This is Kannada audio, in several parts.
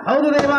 ಹೌದು ದೇವ.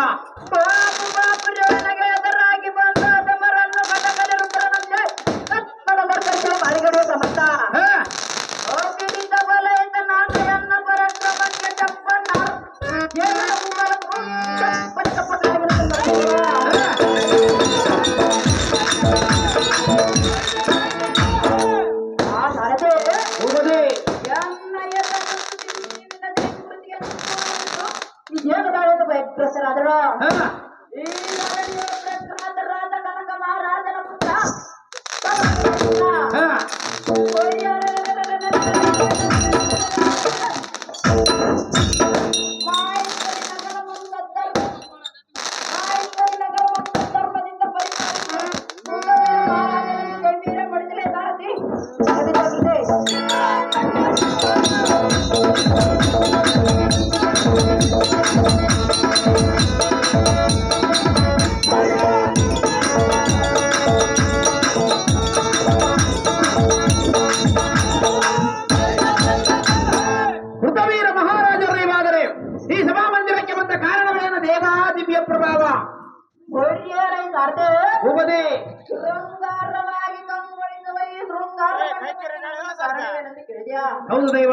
ಹೌದು ದೈವ.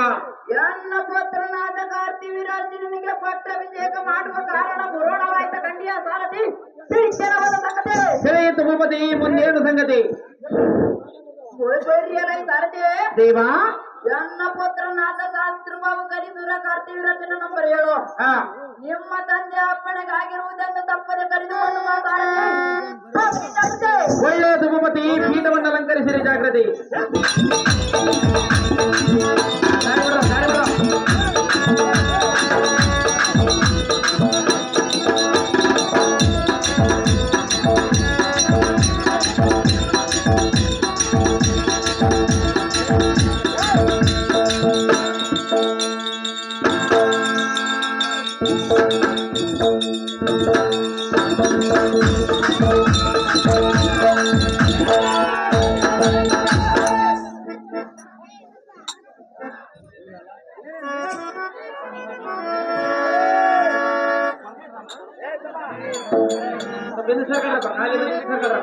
ಎನ್ನ ಪುತ್ರನಾದ ಕಾರ್ತಿವೀರಾರ್ಜುನನಿಗೆ ಪಟ್ಟಾಭಿಷೇಕ ಮಾಡುವ ಕಾರಣ ಪುರಾಣವಾಯ್ತ ಕಂಡಿಯ ಸಾರಥಿ ತಿಳಿಯಿತು ಭೂಪತಿ. ಮುಂದೇನು ಸಂಗತಿ? ಸಾರಥಿ ದೇವ, ಎನ್ನ ಪುತ್ರನಾದ ಶಾಸ್ತ್ರಭಾವ ಕಲಿಸುರ ಕಾರ್ತಿವೀರಾರ್ಜುನ ನಂಬರ್ 7 ನಿಮ್ಮ ತಂದೆ ಅಪ್ಪಣೆಗಾಗಿರುವುದೆಂದು ತಪ್ಪದೆ ಕರೆದುಕೊಂಡು ಒಳ್ಳೆಯದು ಭೂಪತಿ. ಪೀಠವನ್ನು ಅಲಂಕರಿಸಿರಿ. ಜಾಗೃತಿ. ಬೆನ್ನಿಸ್ಬೇಕಲ್ಲ, ಹಾಗೆ ಬೆನ್ನಿಸ್ಬೇಕಲ್ಲ.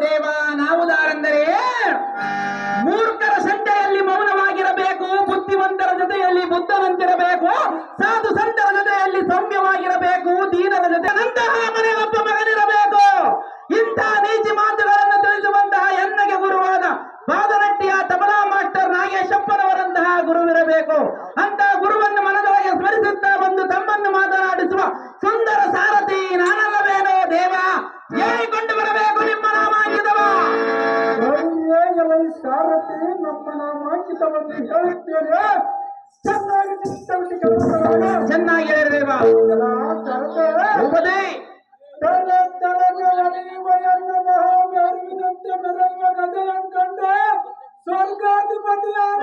ದೇವ, ನಾವುದಾರೆಂದರೆ ಮೂರ್ಖರ ಸಂತೆಯಲ್ಲಿ ಮೌನವಾಗಿರಬೇಕು, ಬುದ್ಧಿವಂತರ ಜೊತೆಯಲ್ಲಿ ಬುದ್ಧವಂತಿರಬೇಕು, ಸಾಧು ಸಂತರ ಜೊತೆಯಲ್ಲಿ ಸೌಮ್ಯವಾಗಿರಬೇಕು, ದೀನರ ಜೊತೆ ನಂತಹ ಮನೆಯೊಬ್ಬ ಮಗನಿರಬೇಕು. ಇಂಥ ನೀತಿ ಮಾತುಗಳನ್ನು ತಿಳಿಸುವಂತಹ ಎನ್ನಗೆ ಗುರುವಾದ ಬಾದರಟ್ಟಿಯ ತಬಲಾ ಮಾಸ್ಟರ್ ನಾಗೇಶಪ್ಪನವರಂತಹ ಗುರುವಿರಬೇಕು. ಅಂತಹ ಗುರುವನ್ನು ಮನದೊಳಗೆ ಸ್ಮರಿಸುತ್ತಾ ಬಂದು ತಮ್ಮನ್ನು ಮಾತನಾಡಿಸುವ ಸುಂದರ ಸಾರಥಿ ನಾನಲ್ಲವೇನೋ ದೇವ, ಹೇಳಿಕೊಂಡು ಬರಬೇಕು ನಿಮ್ಮ ನಾಮಾಂಕಿತವ. ಸಾರಥಿ ನಮ್ಮ ನಾಮಾಂಕಿತವನ್ನು ಹೇಳುತ್ತೇನೆ, ಚೆನ್ನಾಗಿ ಚೆನ್ನಾಗಿ ಹೇಳಿದೇವ. ಅರಿವಿನಂತೆ ಮೆರೆಯುವ ಗದೆಯಂಕಂಡ ಸ್ವರ್ಗಾಧಿಪತಿಯಾದ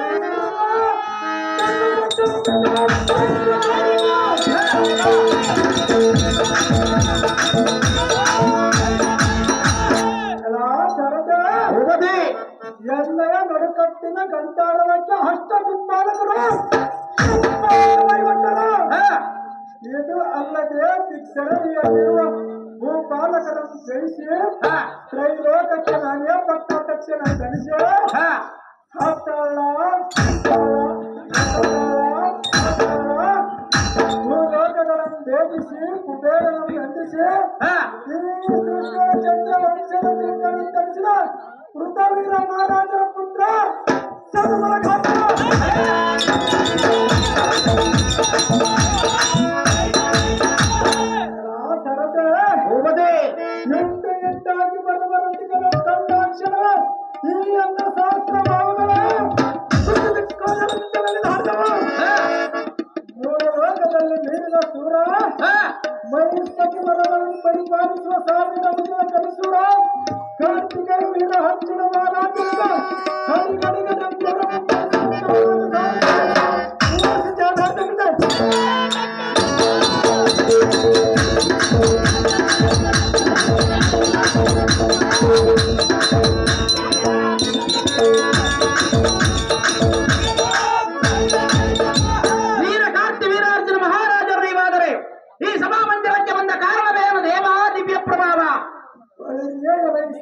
ಎಲ್ಲೆಯ ನಡುಕಟ್ಟಿನ ಗಂಟಾರವಕ್ಕೆ ಹಷ್ಟ ದುರ್ಪಾಲಕರು ಇದು ಅಲ್ಲದೆ ದಿಗ್ಸರಣಿಯಲ್ಲಿರುವ ಭೂಪಾಲಕರನ್ನು ಜಯಿಸಿ ತ್ರೈಲೋಕಕ್ಕೆ ನಾನೇ ಪಟ್ಟಾಧ್ಯಕ್ಷನ ಗಳಿಸಿ ಭೂಲೋಕಗಳನ್ನು ಭೇದಿಸಿ ಕುಬೇರನನ್ನು ಖಂಡಿಸಿ ಈ ಕೃಷ್ಣ ಚಂದ್ರ ವಂಶದ ಧರಿಸಿದ ಪೃಥವೀರ ಮಹಾರಾಜರ ಪುತ್ರ ಎಂಟಾಗಿ ಬರಬರಂತಿಗಳ ಕಂಡಾಕ್ಷಣ ಈ ಎಲ್ಲ ಶಾಸ್ತ್ರ ಭಾವಗಳ ಮೂರು ಲೋಕದಲ್ಲಿ ಮೀರಿದ ಸೂರ ಮೈಸ್ಪತಿ ಮರಗಳನ್ನು ಪರಿಪಾಲಿಸುವ ಸಾವಿರ ವಿಜಯ ಕಲಿಸೂರ ಕಾರ್ತಿಕೈ ವೀರ ಹಚ್ಚಿನ ಮಾರಾಟ ಹರಿಗಳಿಗೆ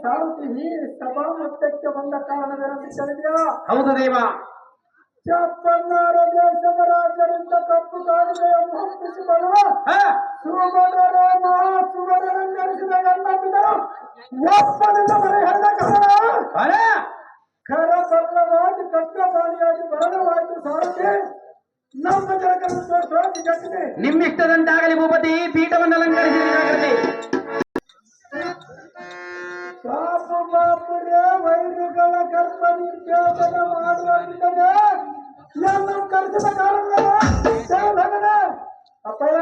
ಸಾರಥಿ ಸಭಾಮಟ್ಟಕ್ಕೆ ಬಂದ ಕಾರಣವೇನೆಂದು ತಿಳಿದಿರಾ? ಹೌದು ದೇವ. ಚಪ್ಪನ್ನಾರ ದೇಶದ ರಾಜ್ಯದಿಂದ ಕಪ್ಪು ಕಾಣಿಕೆಯನ್ನು ಒಪ್ಪಿಸಿಕೊಳ್ಳುವ ಸುವರ್ಣರ ಮಹಾಸುವರ್ಣನೆಂದೆನಿಸಿದ ಎಲ್ಲ ಪಿತರು ಒಪ್ಪದಿಂದ ಬರೆಹರಿದ ಕಾರಣ ಕರಬಲ್ಲವಾಗಿ ಕಟ್ಟಪಾಣಿಯಾಗಿ ಬರಲವಾಯಿತು. ಸಾರಥಿ ನಮ್ಮ ಜನಕನ್ನು ತೋರಿಸುವ ಜಗತ್ತಿದೆ. ನಿಮ್ಮಿಷ್ಟದಂತಾಗಲಿ ಭೂಪತಿ, ಪೀಠವನ್ನು ಅಲಂಕರಿಸಿದ ಜಾಗ್ರತೆ. ಪಾಪು ಬಾಪುರೇ ವೈರಿಗಳ ಗರ್ಭ ನಿರ್ಯಾಪನ ಮಾಡುವಂತದೆ ಎಲ್ಲ ಕರೆಸಿದ ಕಾರಣ ಅಪ್ಪಯ್ಯ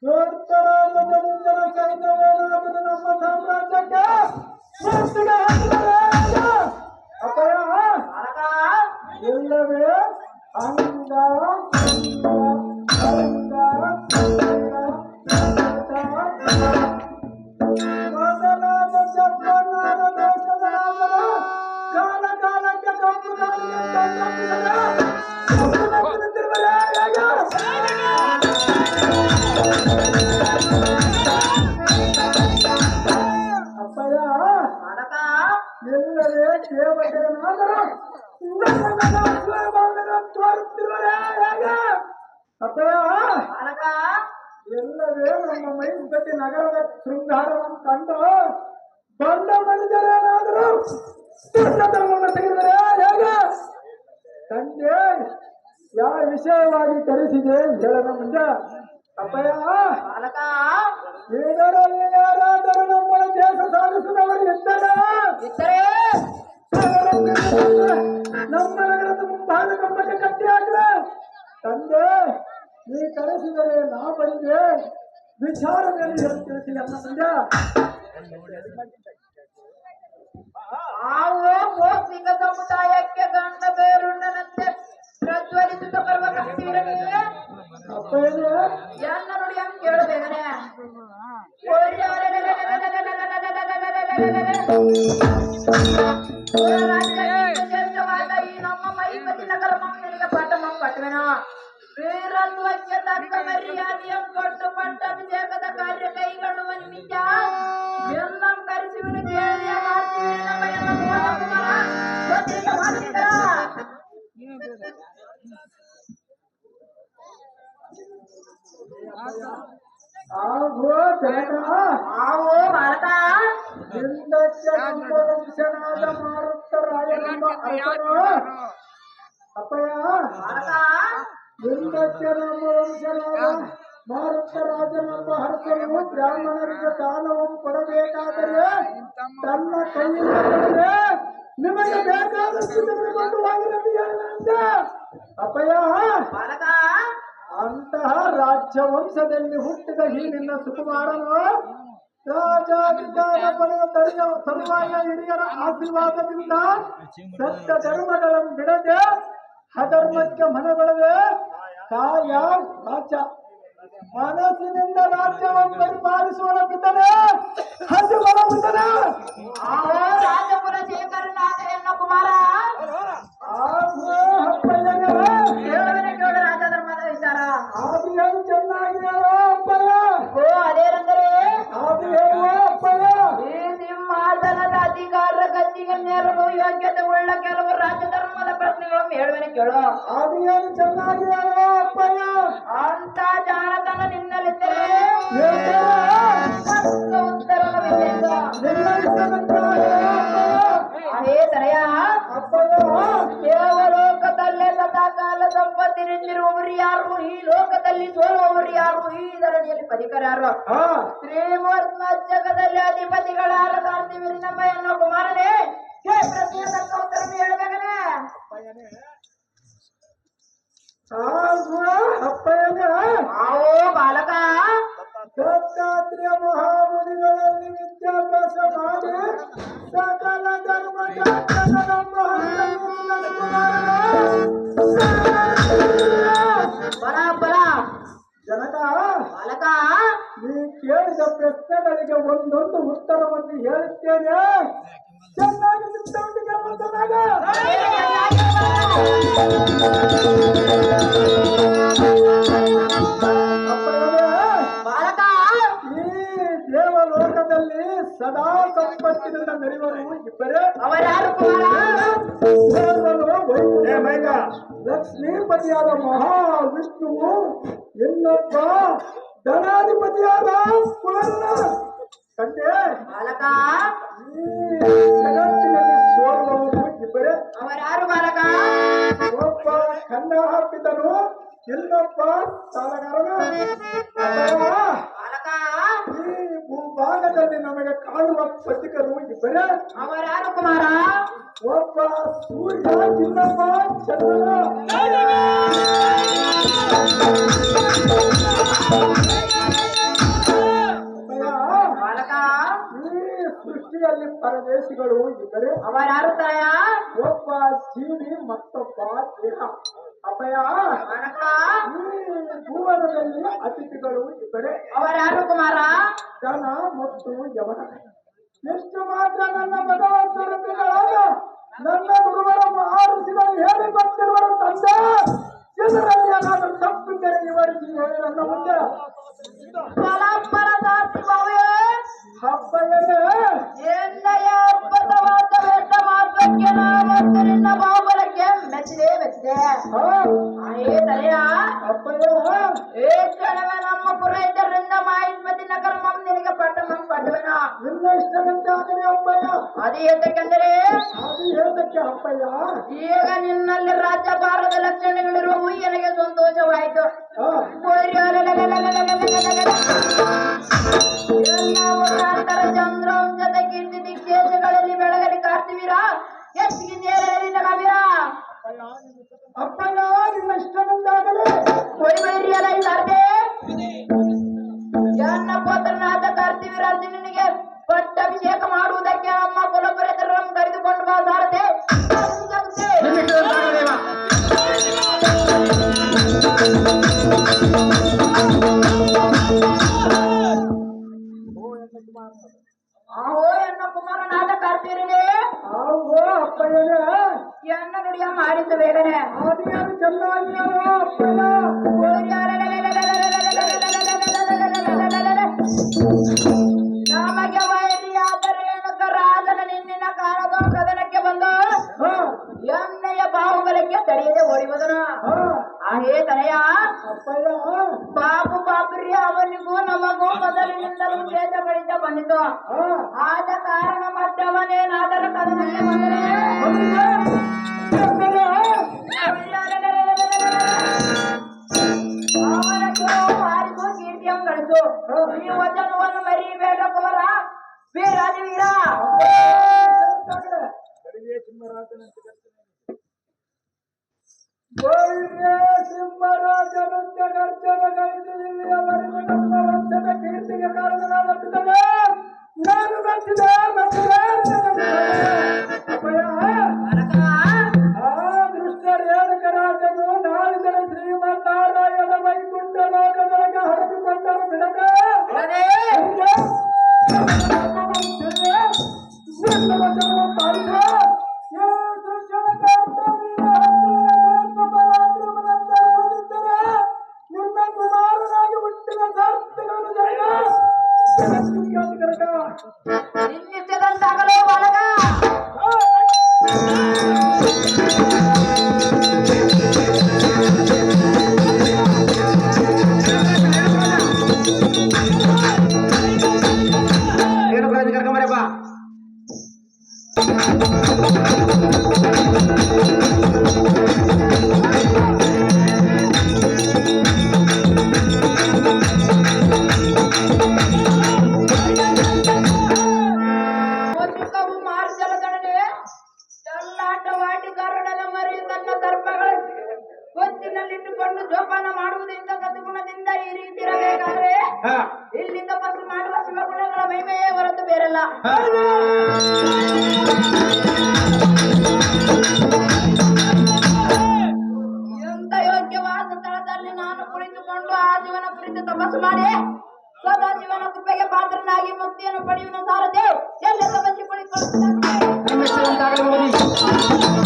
ದೊಡ್ಡರಾಜನಿಂದರ ಸೈನ್ಯವೇನಾದರೂ ನಮ್ಮ ಸಾಮ್ರಾಜ್ಯಕ್ಕೆ ಮುತ್ತಿಗೆ ಹಾಕಿದರೆ ಅಪ್ಪಯ್ಯ ದೇವತೆಗಳಾದರೂ ತೋರುತ್ತಿರುವರೇ ಹೇಗೆ ಅಪ್ಪಯ್ಯ ಬಾಲಕ ಎಲ್ಲವೇ ನಮ್ಮ ಮೈಸೂರು ನಗರದ ಶೃಂಗಾರವನ್ನು ಕಂಡು ಬಂದ ಮನುಷ್ಯರೇನಾದರೂ ಧರ್ಮವನ್ನು ತೆಗೆದರೆ ಹೇಗೆ ತಂದೆ ಯಾವ ವಿಷಯವಾಗಿ ಕರೆಸಿದೆ ಹೇಳನ ಮುಂದೆ ಅಪ್ಪಯ್ಯ ಬಾಲಕ ಇದರಲ್ಲಿ ಯಾರಾದರೂ ನಮ್ಮ ದೇಶ ಸಾಧಿಸಿದವರು ಇದ್ದಾರೆ ಇದ್ದರೆ ನಮ್ಮ ನಗರದ ಮುಂಭಾಗ ಕಂಬಕ್ಕೆ ಕಟ್ಟಿ ಹಾಕಿದೆ ತಂದೆ ನೀ ಕರೆಸಿದರೆ ನಾ ಬಂದೆ ವಿಚಾರದಲ್ಲಿ ಹೇಳ್ತೀವಿ ಅನ್ನ ಮುಂದೆ ಆವೋ ಮೋಸಿಕ ಸಮುದಾಯಕ್ಕೆ ಗಂಡ ಬೇರುಂಡನಂತೆ ಪ್ರಜ್ವಲಿಸುತ್ತ ಬರುವ ಕಷ್ಟೀರನೇ ಅಪ್ಪಯ್ಯನೇ ಎನ್ನ ನುಡಿ ಹಂಗೆ ಕೇಳಬೇಕನೆ ಶ್ರೇಷ್ಠವಾದ ಈ ನಮ್ಮ ಮೈಪತಿ ನಗರ ಮಕ್ಕಳಿಗೆ ಪಾಠ ಕಟ್ಟುವೆನ ವೀರತ್ವಕ್ಕೆ ತಕ್ಕ ಮರ್ಯಾದೆಯ ಕೊಟ್ಟು ಪಟ್ಟ ಅಭಿಷೇಕದ ಕಾರ್ಯ ಕೈಗೊಳ್ಳುವ ನಿಮಿತ್ತ ಎಲ್ಲ ಕರೆಸುವನು ಕೇಳಿಯ ಮಾಡ್ತೀವಿ ನಮ್ಮ ಎಲ್ಲ ಕುಮಾರ ಗೊತ್ತಿಲ್ಲ ಮಾಡ್ತಿದ್ದೀರಾ ಆಗೋ ಜನಕ ಆವೋ ಬಾಲಕ ಹಿಂದಕ್ಕೆ ನಮ್ಮ ವಂಶನಾದ ಮಾರುತ್ತರಾಯನೆಂಬ ಅರಸನು ಅಪ್ಪಯ್ಯ ಬಾಲಕ ಹಿಂದಕ್ಕೆ ನಮ್ಮ ವಂಶನಾದ ಮಾರುತ್ತರಾಜನೆಂಬ ಅರಸನು ಬ್ರಾಹ್ಮಣರಿಗೆ ದಾನವನ್ನು ಕೊಡಬೇಕಾದರೆ ತನ್ನ ಕೈಯಿಂದ ನಿಮಗೆ ಬೇಕಾದಷ್ಟು ತೆಗೆದುಕೊಂಡು ಹೋಗಿರಲಿ ಹೇಳಿದಂತೆ ಅಪ್ಪಯ್ಯ ಬಾಲಕ ಅಂತಹ ರಾಜ್ಯ ವಂಶದಲ್ಲಿ ಹುಟ್ಟಿದ ಈ ನಿನ್ನ ಸುಕುಮಾರನು ರಾಜಾಧಿಕಾರ ಪಡೆದ ತರುವಾಯ ಹಿರಿಯರ ಆಶೀರ್ವಾದದಿಂದ ಸತ್ಯ ಧರ್ಮಗಳನ್ನು ಬಿಡದೆ ಅಧರ್ಮಕ್ಕೆ ಮನಗೊಳ್ಳದೆ ಕಾಯ ರಾಜ್ಯ ಮನಸ್ಸಿನಿಂದ ರಾಜ್ಯವನ್ನು ಪರಿಪಾಲಿಸುವ ಬಿದ್ದರೆ ಹಸುಗಳ ಬಿದ್ದರೆ ಆವೋ ರಾಜಪುರ ಶೇಖರನಾದ ಹೆಣ್ಣ ಕುಮಾರ ಕೇಳುವನೆ ಕೇಳು ರಾಜ ಧರ್ಮದ ವಿಚಾರ ಆದಿ ಹೇಳು ಚೆನ್ನಾಗಿ ಹೇಳೋ ಅಪ್ಪಯ್ಯ ಓ ಅದೇನೆಂದರೆ ಆದಿ ಹೇಳುವ ಅಪ್ಪಯ್ಯ ಈ ಸಿಂಹಾಸನದ ಅಧಿಕಾರ ಗದ್ದಿಗೆ ನೇರಲು ಯೋಗ್ಯತೆ ಉಳ್ಳ ಕೆಲವು ರಾಜ್ಯ ಧರ್ಮದ ಪ್ರಶ್ನೆಗಳನ್ನು ಹೇಳುವನೆ ಕೇಳು ಆದಿ ಹೇಳು ಚೆನ್ನಾಗಿ ಹೇಳೋ ಅಪ್ಪಯ್ಯ ಅಂತ ಜಾಣತನ ನಿನ್ನಲ್ಲಿದ್ದರೆ ಹೇಳ್ತೇನೆ. ಮತ್ತು ಉತ್ತರವಿಲ್ಲ ಅದೇ ತರಯ ದೇವಲೋಕದಲ್ಲೇ ಸದಾಕಾಲ ಸಂಪತ್ತಿನಿಂದಿರುವವರು ಯಾರು ಈ ಲೋಕದಲ್ಲಿ ಸೋಲುವವರು ಯಾರು ಈ ಧರಣಿಯಲ್ಲಿ ಪದಿಕರು ಯಾರು ಶ್ರೀಮೂರ್ತ ಜಗದಲ್ಲಿ ಅಧಿಪತಿಗಳಾರ ಕಾರ್ತಿವೀರ ನಮ್ಮ ಎನ್ನೋ ಕುಮಾರನೇ ಪ್ರಶ್ನೆ ತಕ್ಕ ಉತ್ತರ ಹೇಳಬೇಕನೆ ಅಪ್ಪಯ್ಯನೇ ಆವೋ ಬಾಲಕ ದತ್ತಾತ್ರೇಯ ಮಹಾಮುನಿಗಳಲ್ಲಿ ವಿದ್ಯಾಭ್ಯಾಸ ಮಾಡಿ ಸಕಲ ಧರ್ಮ ಬಲ ಬಲ ಜನಕ ಬಾಲಕ ನೀ ಕೇಳಿದ ಪ್ರಶ್ನೆಗಳಿಗೆ ಒಂದೊಂದು ಉತ್ತರವನ್ನು ಹೇಳುತ್ತೇನೆ ಚೆನ್ನಾಗಿ ನಿಂತವನಿಗೆ ಬಂದನಾಗ ಬಾಲಕ ಈ ದೇವಲೋಕದಲ್ಲಿ ಸದಾ ಸಂಪತ್ತಿನಿಂದ ಮೆರೆಯುವರು ಇಬ್ಬರೇ ಅವರ್ಯಾರು ಕುಮಾರ ಲಕ್ಷ್ಮೀಪತಿಯಾದ ಮಹಾವಿಷ್ಣುವು ಇನ್ನೊಬ್ಬ ಧನಾಧಿಪತಿಯಾದ ಕುಮಾರನ ತಂದೆ ಬಾಲಕ ಈ ಜಗತ್ತಿನಲ್ಲಿ ಸೋಲುವವರು ಇಬ್ಬರೇ ಅವರ್ಯಾರು ಬಾಲಕ ಒಬ್ಬ ಕನ್ನ ಹಾಕಿದನು ಇನ್ನೊಬ್ಬ ಸಾಲಗಾರನು ಬಾಲಕ ಈ ಭೂಭಾಗದಲ್ಲಿ ನಮಗೆ ಕಾಣುವ ಪಥಿಕರು ಇಬ್ಬರೇ ಅವರ್ಯಾರು ಕುಮಾರ ಒಬ್ಬ ಸೂರ್ಯ ಇನ್ನೊಬ್ಬ ಚಂದ್ರನ ಬಾಲಕ ಈ ಸೃಷ್ಟಿಯಲ್ಲಿ ಪರದೇಶಿಗಳು ಇಬ್ಬರೇ ಅವರ್ಯಾರು ತಯ ಒಬ್ಬ ಜೀವಿ ಮತ್ತೊಬ್ಬ ದೇಹ ಅಪಯ ಬಾಲಕ ಈ ಭುವನದಲ್ಲಿ ಅತಿಥಿಗಳು ಇಬ್ಬರೇ ಅವರ್ಯಾರು ಕುಮಾರ ಧನ ಮತ್ತು ಯವನ ಎಷ್ಟು ಮಾತ್ರ ನನ್ನ ಭಗವಂತರಾದ ನನ್ನ ಗುರುವರ ಮಹಾಋಷಿಗಳು ಹೇಳಿ ಬರ್ತಿರುವರು ತಂದೆ ಇದರಲ್ಲಿ ಏನಾದರೂ ತಪ್ಪಿದ್ದರೆ ವಿವರಿಸಿ ಹೇಳಿ ನನ್ನ ಮುಂದೆ ಫಲಫಲದಾಸಿ ಬಾವೆ ಹಬ್ಬಯೇ ಎನ್ನಯ ಅದ್ಭುತವಾದ ವೇದ ಮಾರ್ಗಕ್ಕೆ ನಿನ್ನ ಇಷ್ಟದಂತೆ ಆಗಲಿ ಅಪ್ಪಯ್ಯ. ಅದು ಏತಕ್ಕೆಂದರೆ ಅದು ಹೇಳಕ್ಕೆ ಅಪ್ಪಯ್ಯ. ಈಗ ನಿನ್ನಲ್ಲಿ ರಾಜ್ಯಭಾರದ ಲಕ್ಷಣಗಳಿರುವವು ನನಗೆ ಸಂತೋಷವಾಯಿತು. ಹಾ, ನಂತರ ಚಂದ್ರವಂಶದ ಕೀರ್ತಿ ದಿಗ್ದೇಶಗಳಲ್ಲಿ ಬೆಳಗಲಿ ಕಾರ್ತಿವೀರ ಹೆಚ್ಚಿಗೆ ನಗವೀರ ಅಪ್ಪಯ್ಯ ನಿನ್ನ ಇಷ್ಟದಂತೆ ಆಗಲಿ. ಕೊಯ್ಬೈರಿಯಲ್ಲ ಇಲ್ಲಾರ್ದೆ ಎನ್ನ ಪುತ್ರನಾದ ಕಾರ್ತಿವೀರ ಅರ್ಜುನನಿಗೆ ಪಟ್ಟಾಭಿಷೇಕ ಮಾಡುವುದಕ್ಕೆ ನಮ್ಮ ಕುಲಪುರೇತರನ್ನು ಕರೆದುಕೊಂಡು ಬಾ ಸಾರದೆ. ನಿಮ್ಮಿಷ್ಟದಂತೆ ಆಗಲಿ ದೇವ. ಆಹೋ ಎನ್ನ ಕುಮಾರನಾದ ಕಾರ್ತಿವೀರನೇ, ಆವೋ ಅಪ್ಪಯ್ಯನೇ, ಎನ್ನ ನುಡಿಯ ಮಾಡಿಸ ಬೇಗನೆ. ಆದಿಯಾರು ಚೆನ್ನಾಗಿರೋ ಅಪ್ಪಯ್ಯ. ನಮಗೆ ವೈರಿಯಾದರೇನಕ ರಾಜನ ನಿನ್ನಿನ ಕಾಲದ ಕದನಕ್ಕೆ ಬಂದು ಹಾ, ಎಣ್ಣೆಯ ಬಾಹುಬಲಕ್ಕೆ ತಡೆಯದೆ ಓಡಿಬದನು. ಹಾ, ಆಹೇ ತನಯ ಅಪ್ಪಯ್ಯ. ಪಾಪು ಪಾಪುರಿ ಅವನಿಗೂ ನಮಗೂ ಮೊದಲಿನಿಂದಲೂ ದ್ವೇಷ ಬಳಿತ ಬಂದಿತು. ಹಾ, ಆದ ಕಾರಣ ಮತ್ತವನೇನಾದರೂ ಕದನಕ್ಕೆ ಬಂದರೆ ಅವನನ್ನು ಹಾರಿಸು ಕೀರ್ತಿಯನ್ನು ಗಳಿಸು. ಈ ವಚನವನ್ನು ಮರಿಬೇಡ ಕುಮಾರ ವೀರಾಜವೀರ. ಸಿಂಹರಾಜನಂತ ಗರ್ಜನಗೈದು ಇಲ್ಲಿಯವರೆಗೂ ನಮ್ಮ ವಂಶದ ಕೀರ್ತಿಗೆ ಕಾರಣನಾಗುತ್ತಿದ್ದಾನೆ. ನಾನು ಮೆಚ್ಚಿದೆ, ಮೆಚ್ಚಿದೆ, ಅಪ್ಪಯ್ಯ. ಆ ದೃಷ್ಟ ರೇಣುಕ ರಾಜನು ನಾಳಿದರೆ ಶ್ರೀಮನ್ನಾರಾಯಣ ವೈಕುಂಠ ಲೋಕದೊಳಗೆ ಹರಿದುಕೊಂಡರು ಬಿಡದೆ ನಿಮ್ಮ ಕುಮಾರನಾಗಿ ಹುಟ್ಟಿನ ಸಾರ್ಥಕವನ್ನು ನಿನ್ನಿಷ್ಟದಂತಾಗಲೋ ಬಳಗ. ಏನು ಬರೋದು ಕರ್ಕೊಂಬರಪ್ಪ. ಮೋಸಿಕವು ಮಾರ್ಜಲದೊಡನೆ ಚೆಲ್ಲಾಟವಾಡಿ ಗರುಡನ ಮರಿ ತನ್ನ ದರ್ಪಗಳ ಗೊತ್ತಿನಲ್ಲಿಟ್ಟುಕೊಂಡು ಜೋಪಾನ ಮಾಡುವುದರಿಂದ ಸದ್ಗುಣದಿಂದ ಈ ರೀತಿ ಇರಬೇಕಾದ್ರೆ ಹಾ, ಇಲ್ಲಿ ತಪಸ್ಸು ಮಾಡುವ ಶಿವಗುಣಗಳ ಮಹಿಮೆಯೇ ಹೊರತು ಬೇರಲ್ಲ. ಹಾ. ಎಂತ ಯೋಗ್ಯವಾದ ಸ್ಥಳದಲ್ಲಿ ನಾನು ಕುಳಿತುಕೊಂಡು ಆ ಶಿವನ ಕುರಿತು ತಪಸ್ಸು ಮಾಡಿ ಸದಾ ಶಿವನ ಕೃಪೆಗೆ ಪಾತ್ರನಾಗಿ ಮುಕ್ತಿಯನ್ನು ಪಡೆಯುವ ಸಾರದೆ ಎಲ್ಲ ತಪಸ್ಸಿ ಕುಳಿತುಕೊಳ್ಳುತ್ತಾರೆ. ನಿಮ್ಮಿಷ್ಟದಂತೆ ಆಗಲಿ ಭೂಪತಿ.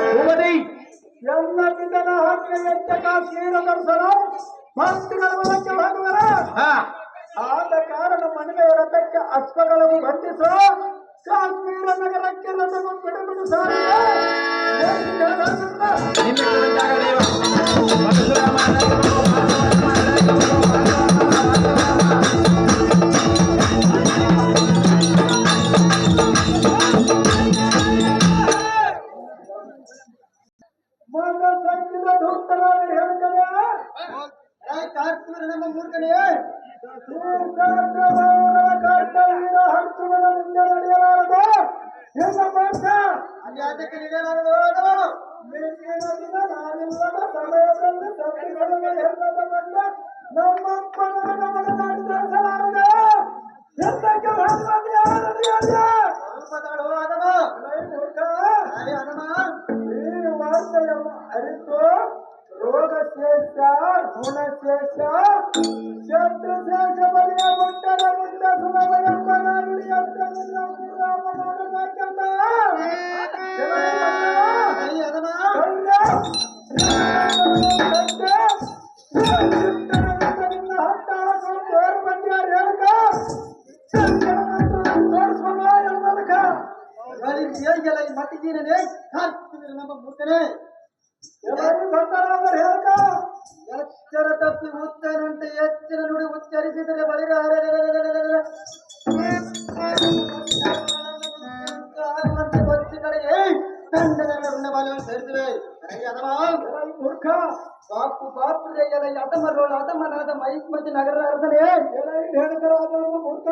ಭೂಪತಿ. ಎಲ್ಲ ಪಿತನ ಹಾಕಿನ ಎತ್ತಕ ಕ್ಷೀರ ದರ್ಶನ ಭಕ್ತಿಗಳ ಮನಕ್ಕೆ ಭಾನುವಾರ. ಹಾ, ಆದ ಕಾರಣ ಮನೆಯ ರಥಕ್ಕೆ ಅಶ್ವಗಳನ್ನು ಬಂಧಿಸು. ಕಾಶ್ಮೀರ ನಗರಕ್ಕೆ ರಥವನ್ನು ಬಿಡುಬಿಡು ಸಾರಿ. ನಿಮ್ಮಿಷ್ಟದಂತೆ ಆಗಲಿ ದೇವ. ಪರಶುರಾಮ ಮನ ಸಂಗಿದ ಧೂರ್ತನಾಗಿ ಹೇಳ್ತಾನೆ. ನಮ್ಮ ಮೂರ್ಖನೆಯೇ ಕರ್ತವ್ಯ ಹಂಚುಗಳ ಮುಂದೆ ನಡೆಯಲಾರದು. ಎಲ್ಲ ಮಾತ್ರ ಅಲ್ಲಿ ಅದಕ್ಕೆ ನಡೆಯಲಾರದು. ಬೆಳಗಿನ ದಿನ ನಾನಿಲ್ಲದ ಸಮಯದಲ್ಲಿ ಸತ್ಯಗಳನ್ನು ಎಲ್ಲದ ಬಂದ ನಮ್ಮಪ್ಪನ ಮನದಾಡಿಸಲಾರದು. ಎಲ್ಲಕ್ಕೆ ಭಾಗವಾಗಿ ಈ ವಾರ್ತೆಯನ್ನು ಅರಿತು ರೋಗಶೇಷ ಗುಣಶೇಷ ಶತ್ರುಶೇಷ ಬಲಿಯ ಮುಂಡದ ಮುಂಡ ಸುಲಭ ಎಲ್ಲ ಮಟ್ಟಿಗೇನೇ ಹಾಕ್ತಿದ್ರೆ ನಮ್ಮ ಮೂರ್ಖನೇ ಎಲ್ಲರೂ ಬಂದರಾದರೆ ಹೇಳ್ಕ ಎಚ್ಚರ ತಪ್ಪಿ ಉಚ್ಚರಂತೆ ಎಚ್ಚರ ನುಡಿ ಉಚ್ಚರಿಸಿದರೆ ಬಳಿರ ಗೊತ್ತಿ ಕಡೆಗೆ ದಂಡನೆಗಳನ್ನು ಸೇರಿಸಿವೆ ಮೂರ್ಖ ಬಾಪು ಬಾಪುರೆ ಎಲ್ಲ ಅತಮರೋಳ ಅತಮನಾದ ಮೈಸ್ಮತಿ ನಗರ ಅರ್ಧನೆ ಹೇಳಿದರಾದವನು ಮೂರ್ಖ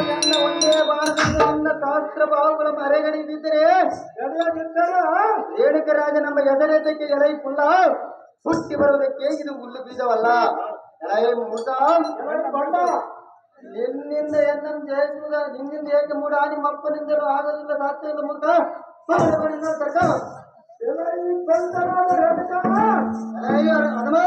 ನನ್ನ ಒಂದೇ ಭಾರತದ ನನ್ನ ಸಹಸ್ರ ಭಾವಗಳ ಮರೆಗಣಿದಿದ್ದರೆ ರೇಣುಕರಾಜ ನಮ್ಮ ಎದರೆತಕ್ಕೆ ಎಲೈ ಪುಲ್ಲ ಹುಟ್ಟಿ ಬರುವುದಕ್ಕೆ ಇದು ಹುಲ್ಲು ಬೀಜವಲ್ಲ ಎಲೈ ಮೂರ್ಖ ಬಂಡ ನಿನ್ನಿಂದ ಎನ್ನಂ ಜಯಿಸುವುದ ನಿನ್ನಿಂದ ಏಕೆ ಮೂಡ ನಿಮ್ಮ ಅಪ್ಪನಿಂದಲೂ ಆಗೋದಿಲ್ಲ ಸಾಧ್ಯವಿಲ್ಲ ಮೂರ್ಖ ತರ್ಕ ಬಂದರಾದರೆ ಹೇಳ್ಕ ಹನುಮ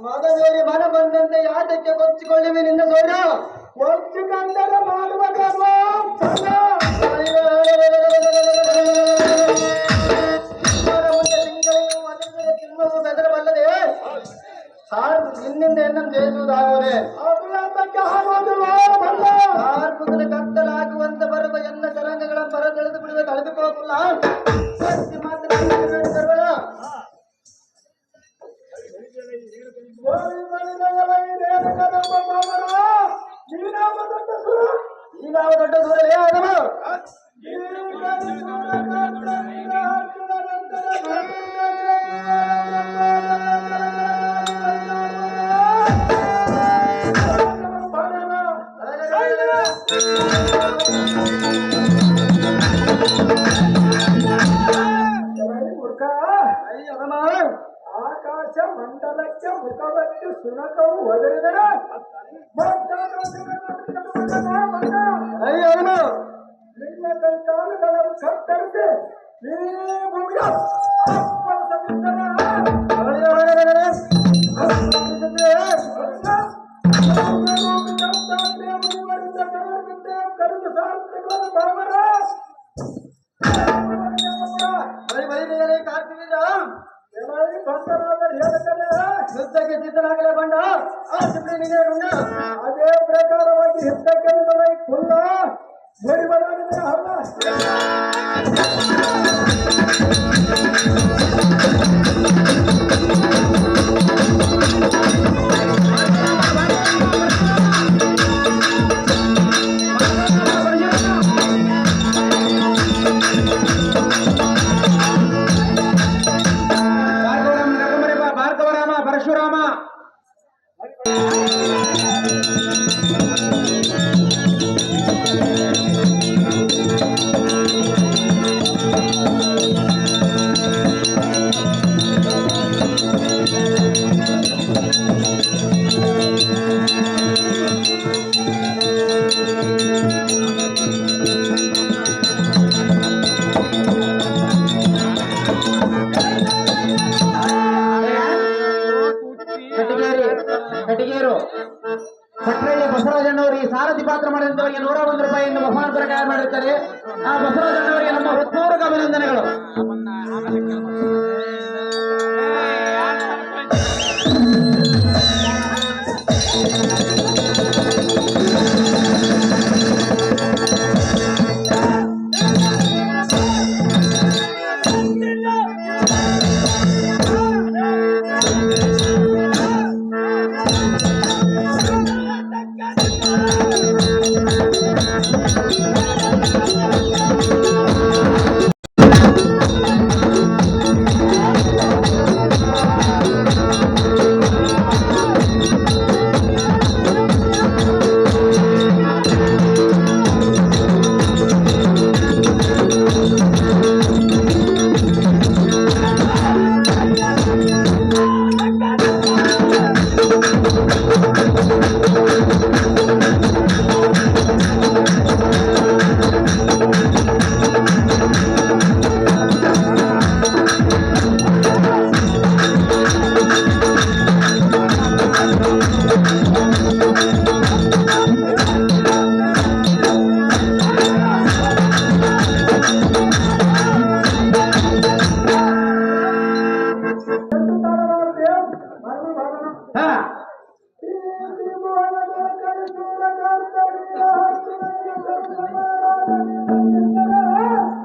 ಮಗವೇರಿ ಮನ ಬಂದಂತೆ ಯಾತಕ್ಕೆ ಕೊಚ್ಚಿಕೊಳ್ಳಿವೆ ನಿನ್ನ ಸೋರ ಕೊಚ್ಚಿಕೊಂಡರೆ ಮಾಡುವುದಲ್ವ ತಿನ್ನುವುದು ಬೆದರವಲ್ಲದೆ ನಿನ್ನಿಂದ ಎನ್ನಂ ಜಯಿಸುವುದಾಗದೆ ಕಾರ್ಪುಕನ ಕತ್ತಲಾಗುವಂತ ಬರುವ ಎಲ್ಲ ತರಂಗಗಳ ಪರ ತಿಳಿದು ಬಿಡುವೆ ಕಳೆದುಕೊಳ್ಳಲ್ಲ ಈಗ ದೊಡ್ಡ ಸೂರೇ ಆದವ ಆಕಾಶ ಮಂಡಲಕ್ಕೆ ಮುಖವತ್ತು ಸುನಕವು ಒದರಿದರೆ ನಿನ್ನ ಕೈಕಾಲುಗಳನ್ನು ಕತ್ತರಿಸಿ ಈ ಭೂಮಿಯ ಕರೆದು ಸಾರ್ಥಕವಾದ ಭಾವರ ಕಾರ್ತಿಕ ಯುದ್ಧಕ್ಕೆ ಸಿದ್ಧನಾಗಲೇ ಬಂಡ ಅದೇ ಪ್ರಕಾರವಾಗಿ ಯುದ್ಧಕ್ಕೆ ಕುಲ್ಲ ಬರಿಬರಾಗಿದೆ ಹಲ್ಲ ಭಾರ್ಗವರಾಮ ಪರಶುರಾಮ ಕಟಿಗೇರು ಭಟ್ರಳ್ಳಿ ಬಸವರಾಜಣ್ಣವರು ಈ ಸಾರಥಿ ಪಾತ್ರ ಮಾಡಿದಂತವರಿಗೆ 101 ರೂಪಾಯಿಯಿಂದ ಬಹುಮಾನ ಪ್ರಕಾರ ಮಾಡಿರ್ತಾರೆ. ಆ ಬಸವರಾಜಣ್ಣವರಿಗೆ ನಮ್ಮ ಹೃತ್ಪೂರ್ವಕ ಅಭಿನಂದನೆಗಳು.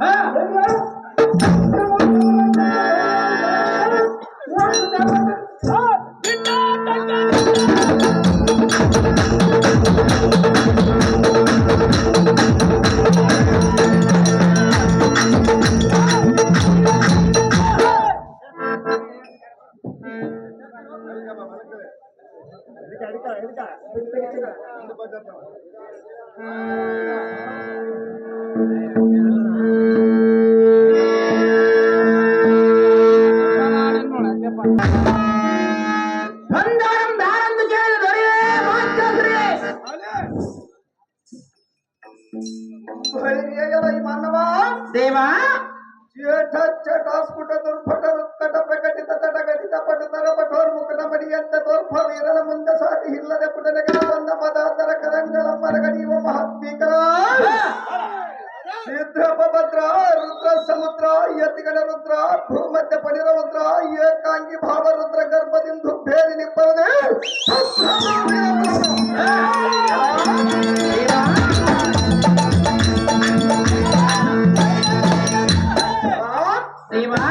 ಹಾ. ಬಂದಾರಂ ದಾರಂದು ಕೇಳಿದ ದೊರೆಯೇ ಮಾತಾಡ್ರಿ. ಈ ಮಾನವ ದೇವಾ ಚೇಟ ಚಟ ಸ್ಫುಟ ದುರ್ಭಟ ರುತ್ಕಟ ಪ್ರಕಟಿತ ತಟಘಟಿತ ಪಟತರ ಪಠೋರ್ ಮುಖನ ಬಡಿಯಂತ ದೋರ್ಭ ವೀರನ ಮುಂದೆ ಸಾಟಿ ಇಲ್ಲದೆ ಪುಟನೆಗಳ ಬಂದ ಮದಾಂತರ ಕರಂಗಳ ಮರಗಡಿಯುವ ಮಹಾತ್ಮೀಕರ ಸಿದ್ರಪಭದ್ರ ರುದ್ರ ಸಮುದ್ರ ಯತಿಗಣ ರುದ್ರ ಭೂಮಧ್ಯ ಪಡಿರ ರುದ್ರ ಏಕಾಂಗಿ ಭಾವ ರುದ್ರ ಗರ್ಭದಿಂದು ಬೇರಿ ನಿಬ್ಬರದೆ ದೇವಾ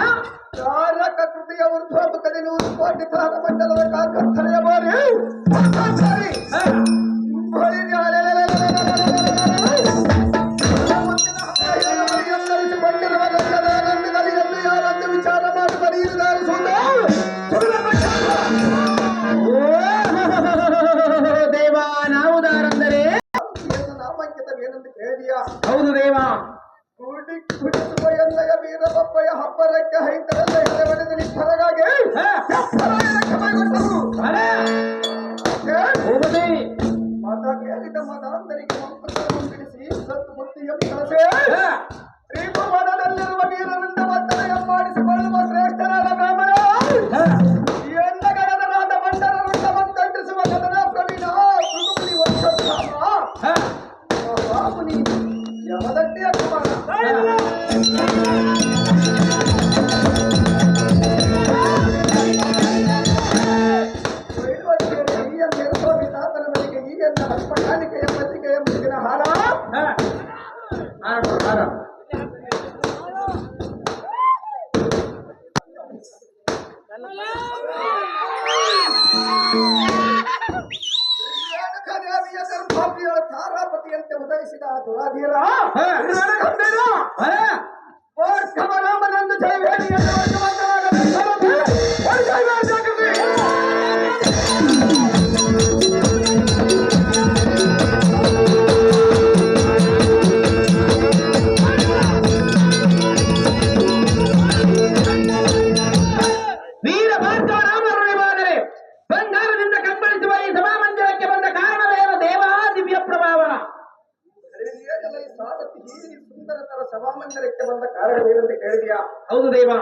ಚಾರಕ ಕೃತಿಯ ಊರ್ಧ್ವಮುಖದಿ 100 ಕೋಟಿ ತಾರ ಮಂಡಲದ ಕಾರ್ಕಸ್ಥಳೆಯ ಬಾರಿ ಸಾರಿ ಯಾರಂತೆ ವಿಚಾರ ಮಾಡಿ ಬರೆಯುತ್ತಾರೆ ದೇವಾ ನಾವು ದಾರಂದರೆ ನಾಮಾಂಕಿತವೇನೆಂದು ಕೇಳಿದೆಯಾ? ಹೌದು ದೇವಾ. ಕೂಡಿ ಕುಡಿಸುವ ಎನ್ನಯ ವೀರಬಪ್ಪಯ್ಯ ಹಬ್ಬರಕ್ಕೆ ಹೈತರಲ್ಲ ಹಿಡಿದು ನಿಬ್ಬರಗಾಗಿ ಮತ ಕೇಳಿದ ಮತಾಂತರಿಗೆ ಮಂತ್ರವನ್ನು ಬಿಡಿಸಿ ಸತ್ತು ಬುದ್ಧಿಯನ್ನು ಕಳಸೆ ಶ್ರೀಪ ಮನದಲ್ಲಿರುವ ವೀರನಿಂದ ವಂದನೆಯ ಮಾಡಿಸಿಕೊಳ್ಳುವ ಶ್ರೇಷ್ಠರಾದ ಬ್ರಾಹ್ಮಣ ಎಂದಗಣದ ನಾದ ಮಂಡಲರುಂಡ ಮಂತ್ರಿಸುವ ಕದನ ಪ್ರವೀಣ ಮೃದುಮುನಿ ವಂಶೋದ್ಧಾಮ ಬಾಬುನಿ ಯಮದಟ್ಟಿಯ ಕುಮಾರ ಕಾಣಿಕೆಯ ಪತ್ರಿಕೆಯ ಮುಗಿನ ಹಾರ ತಾರಾಪತಿಯಂತೆ ಉದಯಿಸಿದ ದುರಾಧೀರ ರಾಮನಂದು ವೀರ ಭಾರತ ರಾಮರುಳಿವಾದರೆ ಬಂಗಾರದಿಂದ ಕಂಗೊಳಿಸುವ ಈ ಸಭಾಮಂದಿರಕ್ಕೆ ಬಂದ ಕಾರಣವೇನು ದೇವಾ ದಿವ್ಯ ಪ್ರಭಾವ? ಸುಂದರತರ ಸಭಾಮಂದಿರಕ್ಕೆ ಬಂದ ಕಾರಣವೇನೆಂದು ಕೇಳಿದೆಯಾ? ಹೌದು ದೇವಾ.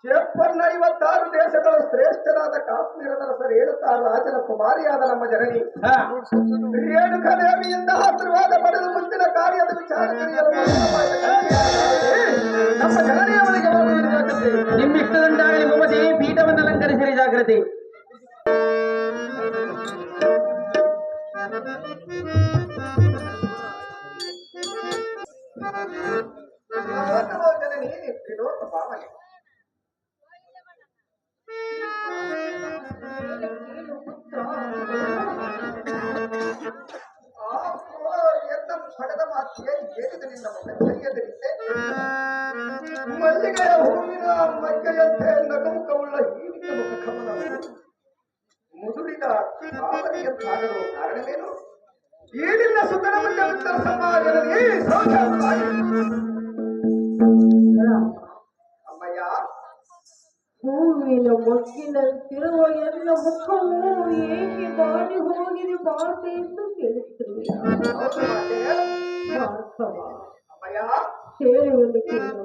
ಚೇಪ್ಪನ್ನ 56 ದೇಶಗಳ ಶ್ರೇಷ್ಠರಾದ ಕಾಶ್ಮೀರದ ರಸರು ಹೇಳುತ್ತಾರೆ ರಾಜನ ಕುಮಾರಿಯಾದ ನಮ್ಮ ಜನನಿ ರೇಣುಕಾ ದೇವಿಯಿಂದ ಆಶೀರ್ವಾದ ಪಡೆದು ಮುಂದಿನ ಕಾರ್ಯದ ವಿಚಾರ ತಿಳಿಯಲು ನಮ್ಮ ಜನನಿಯವರಿಗೆ ನಿಮ್ಮಿಷ್ಟದಂತಾಗಲಿ ಮಮತೆ ಪೀಠವನ್ನು ಅಲಂಕರಿಸಿರಿ ಜಾಗೃತಿ. ಜನನಿ ವಿನೋದ ಭಾವನೆ ಪಡೆದ ಮಾತಿಗೆ ಏನಿದರಿಂದ ಮೈಯದರಿದ್ದೆ ಮಲ್ಲಿಗೆಯ ಹೂವಿನ ಮೈಗೆಯಂತೆ ನಗುಮುಖವುಳ್ಳ ಹೀರಿಕೆ ಮುಖಕಮಲವು ಮುದುಡಿದ ಭಾವನೆಯಂತಾಗಲು ಕಾರಣವೇನು? ಏನಿಲ್ಲ ಸುಂದರ ಮುಂದೆ ಉತ್ತರ ಸಮಾಜದಲ್ಲಿ ಅಮ್ಮಯ್ಯ ಹೂವಿನ ಮೊಗ್ಗಿನಂತಿರುವ ಎಲ್ಲ ಮುಖವು ಏಕೆ ಬಾಡಿ ಹೋಗಿದೆ ಬಾಟೆ ಎಂದು ಕೇಳುತ್ತಿರುವೆ. ಅಮ್ಮಯ್ಯ ಹೇಳುವುದು ಕೇಳು.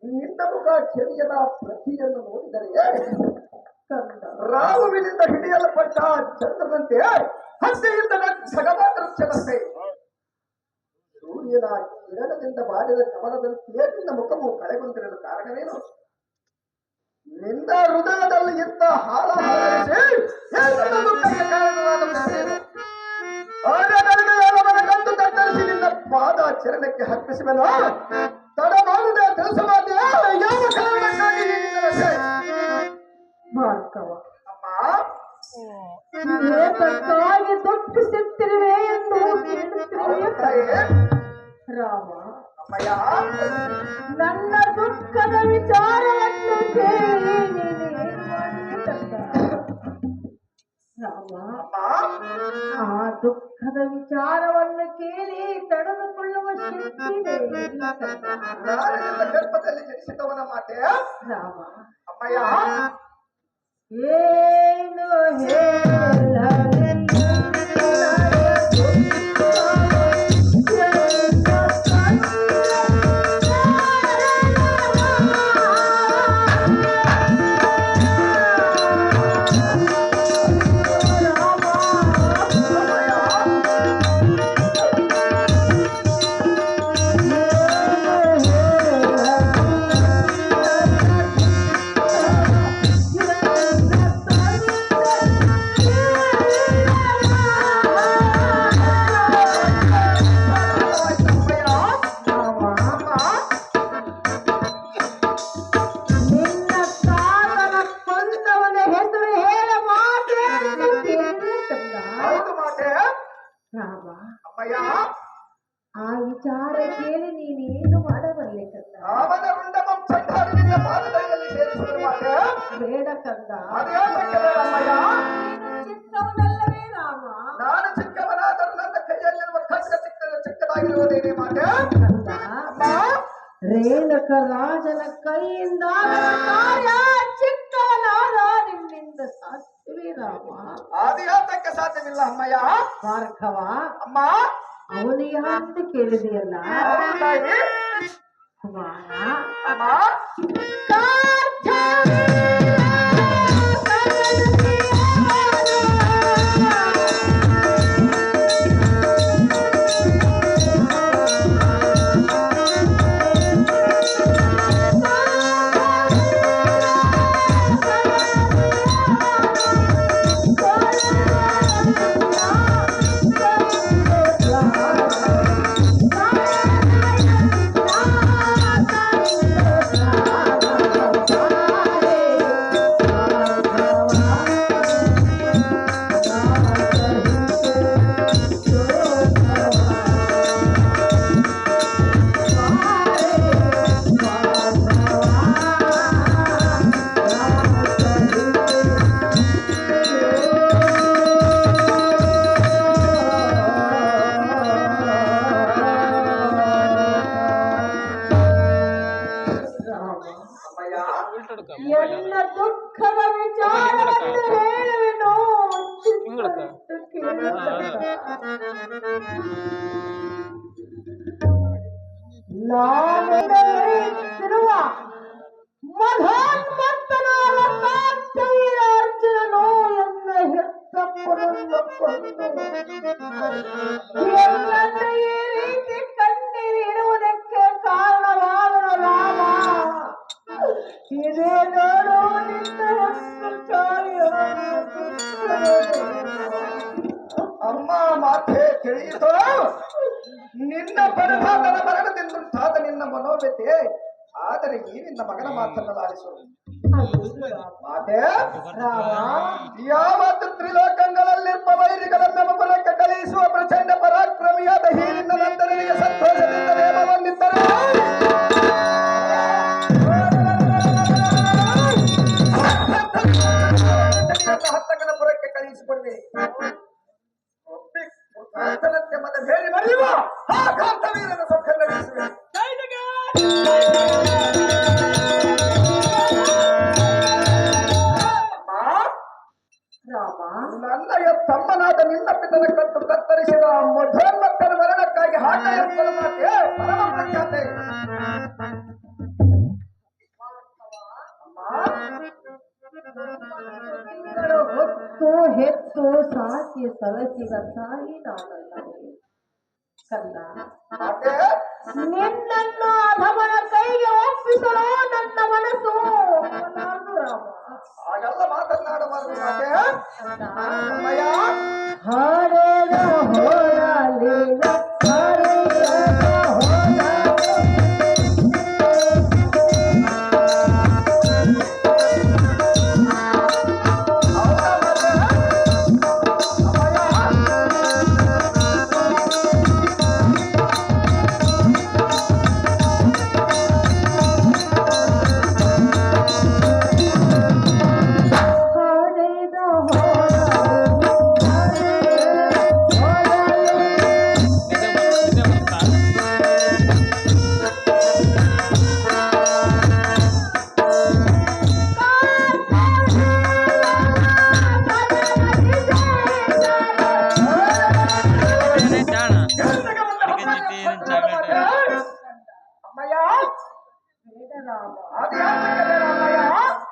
ನಿನ್ನ ಮುಖ ಚೆರಿಯದ ಪ್ರತಿಯನ್ನು ನೋಡಿದರೆ ರಾಹುವಿನಿಂದ ಹಿಡಿಯಲ್ಪಟ್ಟ ಚಂದ್ರನಂತೆ ಹತ್ಯೆಯಿಂದ ಸಗಮಾತೃಚ್ಛದಂತೆ ಸೂರ್ಯನ ಕಿರಣದಿಂದ ಬಾಡಿದ ಕಮಲದಂತೆಯೇ ನಿನ್ನ ಮುಖವು ಕಳೆಗೊಂಡಿರಲು ಕಾರಣವೇನು? ನಿನ್ನ ಹೃದಯದಲ್ಲಿ ಇದ್ದ ಹಾಲ ಕಂದು ಕತ್ತರಿಸಿ ನಿನ್ನ ಪಾದ ಚರಣಕ್ಕೆ ಹತ್ತಿಸುವೆನು. ತಡ ಮಾಡದೆ ಕೆಲಸ ಮಾಡಿದೆ ಯಾವ ಕಾರಣಕ್ಕಾಗಿ ಭಾರ್ಗವ, ಅಮ್ಮ ಏತಕ್ಕಾಗಿ ದುಃಖಿಸುತ್ತಿರುವೆ ಎಂದು ಕೇಳುತ್ತಿರುವೆ ರಾಮ. ಅಮ್ಮಯ್ಯ, ನನ್ನ ದುಃಖದ ವಿಚಾರವನ್ನು ಕೇಳಿ ನೀನೇನು ಮಾಡಬೇಕಂತ ರಾಮ. ಆ ದುಃಖದ ವಿಚಾರವನ್ನು ಕೇಳಿ ತಡೆದುಕೊಳ್ಳುವ ಶಕ್ತಿ ಇಲ್ಲ ಕಂದ. ನಾರಿನಿಂದ ಗರ್ಭದಲ್ಲಿ ಜನಿಸಿದವನ ಮಾತೆ ರಾಮ. ಅಮ್ಮಯ್ಯ, ಏನು ಹೇಳಲಿ ಆ ವಿಚಾರ ಕೇಳಿ ನೀನೇನು ಮಾಡಬಲ್ಲೆ ಕಂದ? ಅವನ ವೃಂದಮಂ ಸಂಧಾನದಿಂದ ಪಾದದಲ್ಲಿ ಸೇರಿಸುವ ಮಾತೆ ಬೇಡ ಕಂದ. ಚಿಕ್ಕವನಲ್ಲವೇ ರಾಮ? ನಾನು ಚಿಕ್ಕವನಾದರೂ ನನ್ನ ಕೈಯಲ್ಲಿರುವ ಖಡ್ಗ ಚಿಕ್ಕದಾಗಿರುವುದೇನೆ ಮಾತೆ ಕಂದ. ರೇಣುಕ ರಾಜನ ಕೈಯಿಂದ ಕಾರ್ಯ ಚಿಕ್ಕವನಾದ ನಿನ್ನಿಂದ ಸಾಧ್ಯವೇ ರಾಮ? ಆದಿಯಾತಕ್ಕೆ ಸಾಧ್ಯವಿಲ್ಲ ಅಮ್ಮಯ್ಯ. ಭಾರ್ಗವ, ಅಮ್ಮ ಅವನು ಯಾರು ಕೇಳಿದೆಯಲ್ಲ ಕುಮಾರ. ಅಮ್ಮ ಎಲ್ಲ ದುಃಖದ ವಿಚಾರವನ್ನು ಹೇಳುವೆನು. ನಾನಿರುವ ಮಧೋನ್ಮತ್ತನಾದ ಅರ್ಜುನನು ಎನ್ನ ಹೆತ್ತಪ್ಪನನ್ನು ಕೊಂದು ಎಲ್ಲನ್ನು ಈ ರೀತಿ ಕಣ್ಣೀರಿಡುವುದಕ್ಕೆ ಕಾರಣವಾದನು ರಾಮ. ಇದೇ ನೋಡು ನಿನ್ನ ಅಮ್ಮ ಮಾತೆ ತಿಳಿಯಿತು. ನಿನ್ನ ಪರಭಾತನ ಮರಣದಿಂದುಂಟಾದ ನಿನ್ನ ಮನೋವ್ಯತೆ, ಆದರೆ ಈ ನಿನ್ನ ಮಗನ ಮಾತನ್ನು ಲಾಲಿಸು ಮಾತೆ. ಯಾವ ತ್ರಿಲೋಕಗಳಲ್ಲಿ ವೃತ್ತಾಂತರಂತೆ ಮನ ಬೇಡಿ ಬರೆಯುವ ಆ ಕಾರ್ತವೀರನ ಸೊಕ್ಕನ್ನ ನಡೆಸುವೆ. ರಾಮ ನನ್ನಯ ತಮ್ಮನಾದ ನಿನ್ನ ಪಿತನ ಕತ್ತು ಕತ್ತರಿಸಿದ ಮಧೋನ್ಮತ್ತನ ಮರಣಕ್ಕಾಗಿ ಹಾಕ ಎಂಬುದು ಮಾತೆ ಪರಮ ಪ್ರಖ್ಯಾತೆ. ತಿಂಗಳು ಹೊತ್ತು ಹೆತ್ತು ಸಾಕಿ ಸಲಸಿದ ತಾಯಿ ನಾನಲ್ಲವೇ ಕಂದ. ಮಾತೆ ನಿನ್ನನ್ನು ಅಧಮನ ಕೈಗೆ ಒಪ್ಪಿಸಲು ನನ್ನ ಮನಸ್ಸು ಒಪ್ಪಲಾರದು ರಾಮ. ಹಾಗೆಲ್ಲ ಮಾತನಾಡಬಾರದು ಮಾತೆ. ಕಂದ ಅಮ್ಮಯ್ಯ ಹಾರೇನ ಹೋರಾಲಿನ ಹಾರೇನ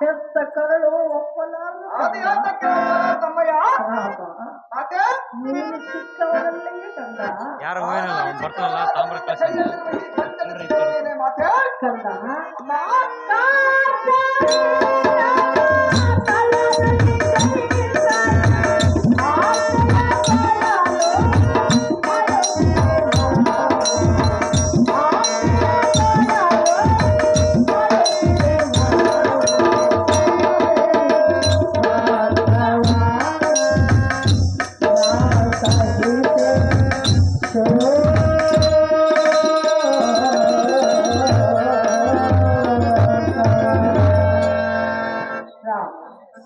ಹೆತ್ತ ಕರಳು ಒಪ್ಪಲಾರದು ಅಮ್ಮಯ್ಯ ರಾಮ. ಮಾತೆ ನೀನು ಚಿಕ್ಕವರಲ್ಲೇ ಕಂದ. ಯಾರು ಹೋಗಿರಲ್ಲ ಅವ್ನು ಬರ್ತಾನಲ್ಲ ತಾಮ್ರ ಕ್ಲಾಸ್ ಮಾತೆ ಕಂದ ಅಮ್ಮ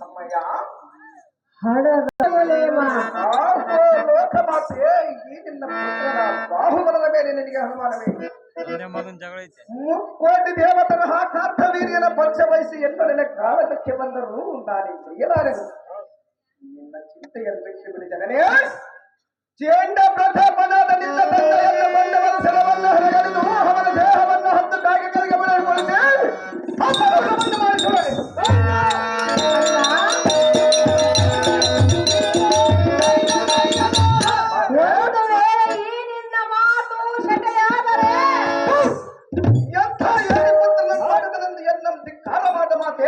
ಅಮ್ಮಯ್ಯ ಹಡದಲೇಮ ಲೋಕಮಾತೆ ಈ ನಿನ್ನ ಪುತ್ರನ ಬಾಹುಬಲದ ಮೇಲೆ ನಿನಗೆ ಅನುಮಾನವೇ? ಒಂದೇ ಮಗನ್ ಜಗಳ ಐತೆ. ಮುಕ್ಕೋಟಿ ದೇವತನ ಕಾರ್ತವೀರ್ಯನ ಪಕ್ಷ ವಹಿಸಿ ಎಂಬ ಕಾಲಕ್ಕೆ ಬಂದರೂ ನಾನೇ ಪ್ರಿಯಲಾರೆನು. ನಿನ್ನ ಚಿಂತೆಯನ್ನು ಬಿಟ್ಟು ಬಿಡಿ ಜನನೇ. ಚೇಂಡ ಪ್ರಥಮನಾದ ನಿನ್ನ ತಂದೆಯನ್ನು ಬಂದವರ ಸೆಲವನ್ನು ಹೊರಗಡೆದು ಅವನ ದೇಹವನ್ನು ಹತ್ತು ಕಾಗೆಗಳಿಗೆ ಬಿಡಗೊಳಿಸಿ ಅಪರಾಧವನ್ನು ಮಾಡಿಸುವರೆ. ಒಂದು ವೇಳೆ ಈ ನಿನ್ನ ಮಾತು ಶಟೆಯಾದರೆ ಎಂಥ ಏಳಿ ಪುತ್ರನ ಮಾಡುವುದೆಂದು ಎನ್ನಂ ಧಿಕ್ಕಾರ ಮಾಡ ಮಾತೆ